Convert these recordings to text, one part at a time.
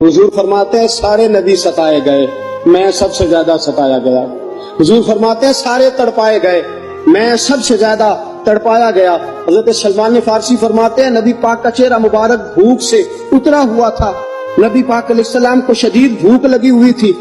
हुजूर फरमाते हैं सारे नबी सताए गए, मैं सबसे ज्यादा सताया गया। हुजूर फरमाते हैं सारे तड़पाए गए, मैं सबसे ज्यादा तड़पाया गया। हजरत सलमान फारसी फरमाते हैं नबी पाक का चेहरा मुबारक भूख से उतरा हुआ था, नबी पाक अलैहिस्सलाम को शदीद भूख लगी हुई थी।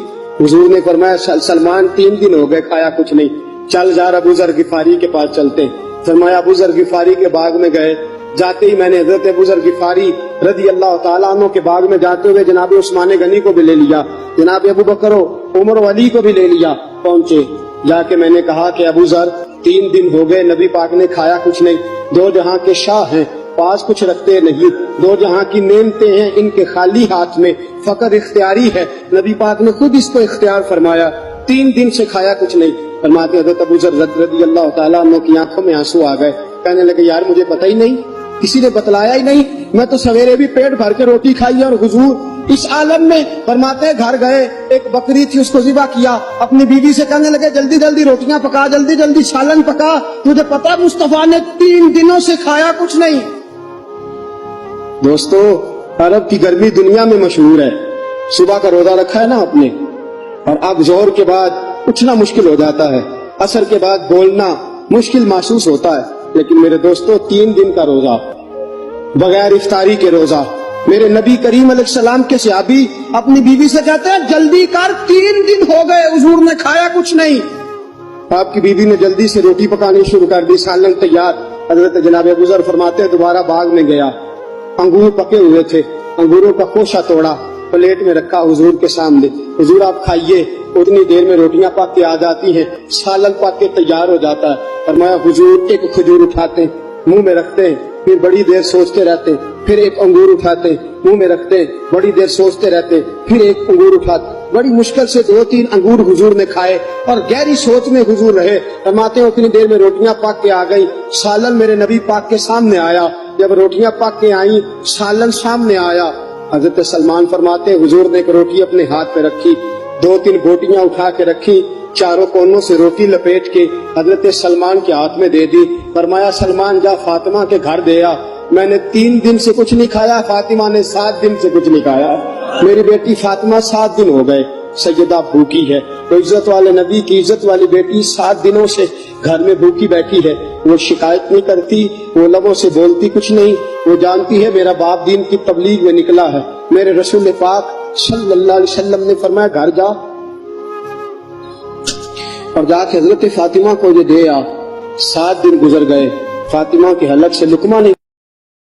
हुजूर ने फरमाया सलमान 3 दिन हो गए खाया कुछ नहीं, चल जा अबू ज़र गिफारी के पास चलते। फरमाया अबू ज़र गिफारी के बाग में गए। जाते ही मैंने हजरत अबू ज़र गिफारी रज़ी अल्लाह तआला अन्हु के बाग में जाते हुए जनाब उस्मान गनी को भी ले लिया, जनाब अबू बकर उमर अली को भी ले लिया। पहुंचे, जाके मैंने कहा कि अबू ज़र 3 दिन हो गए नबी पाक ने खाया कुछ नहीं, 2 जहां के शाह हैं, पास कुछ रखते नहीं, 2 जहां की नेमतें हैं, इनके खाली हाथ में फकर इख्तियारी है, नबी पाक ने खुद इसको इख्तियार फरमाया, 3 दिन से खाया कुछ नहीं। फरमाते हज़रत अबू ज़र रज़ी अल्लाह तआला अन्हु की आंखों में आंसू आ गए। कहने लगे यार मुझे पता ही नहीं, किसी ने बतलाया ही नहीं, मैं तो सवेरे भी पेट भर के रोटी खाई और हुजूर इस आलम में। फरमाते घर गए, एक बकरी थी उसको ज़िबा किया, अपनी बीवी से कहने लगे जल्दी जल्दी रोटियां पका, जल्दी जल्दी सालन पका, तुझे पता मुस्तफा ने 3 दिनों से खाया कुछ नहीं। दोस्तों अरब की गर्मी दुनिया में मशहूर है, सुबह का रोजा रखा है ना आपने, और अब जोहर के बाद उठना मुश्किल हो जाता है, असर के बाद बोलना मुश्किल महसूस होता है, लेकिन मेरे दोस्तों 3 दिन का रोजा बगैर इफ्तारी के रोजा, मेरे नबी करीम अलैहिस्सलाम के सहाबी अपनी बीवी से कहते हैं जल्दी कर 3 दिन हो गए हुजूर ने खाया कुछ नहीं। आपकी बीवी ने जल्दी से रोटी पकानी शुरू कर दी, सालन तैयार। हजरत जनाब अबू ज़र फरमाते हैं दोबारा बाग में गया, अंगूर पके हुए थे, अंगूरों का खोशा तोड़ा, प्लेट में रखा हुजूर के सामने, हुजूर आप खाइए। उतनी देर में रोटियां पक के आ जाती हैं, सालन पक के तैयार हो जाता है। फरमाया हुजूर एक खजूर उठाते मुंह में रखते हैं, फिर बड़ी देर सोचते रहते, फिर एक अंगूर उठाते मुंह में रखते, बड़ी देर सोचते रहते, फिर एक अंगूर उठाते। बड़ी मुश्किल से 2-3 अंगूर हुजूर ने खाए और गहरी सोच में हुजूर रहे। फरमाते उतनी देर में रोटियां पक के आ गई, सालन मेरे नबी पाक के सामने आया। जब रोटियां पक के आई, सालन सामने आया, हजरत सलमान फरमाते हुजूर ने एक रोटी अपने हाथ पे रखी, 2-3 बोटियां उठा के रखी, चारों कोनों से रोटी लपेट के हजरत सलमान के हाथ में दे दी। फरमाया सलमान जा फातिमा के घर दे आ, मैंने 3 दिन से कुछ नहीं खाया, फातिमा ने 7 दिन से कुछ नहीं खाया। मेरी बेटी फातिमा 7 दिन हो गए सैयदा भूखी है। तो इज्जत वाले नबी की इज्जत वाली बेटी 7 दिनों से घर में भूखी बैठी है, वो शिकायत नहीं करती, वो लबों से बोलती कुछ नहीं, वो जानती है मेरा बाप दीन की तबलीग में निकला है। मेरे रसूल पाक सल्लल्लाहु अलैहि वसल्लम ने फरमाया घर जा और जाके हजरत फातिमा को ये दे आ। 7 दिन गुजर गए, फातिमा के हलक से लुकमा नहीं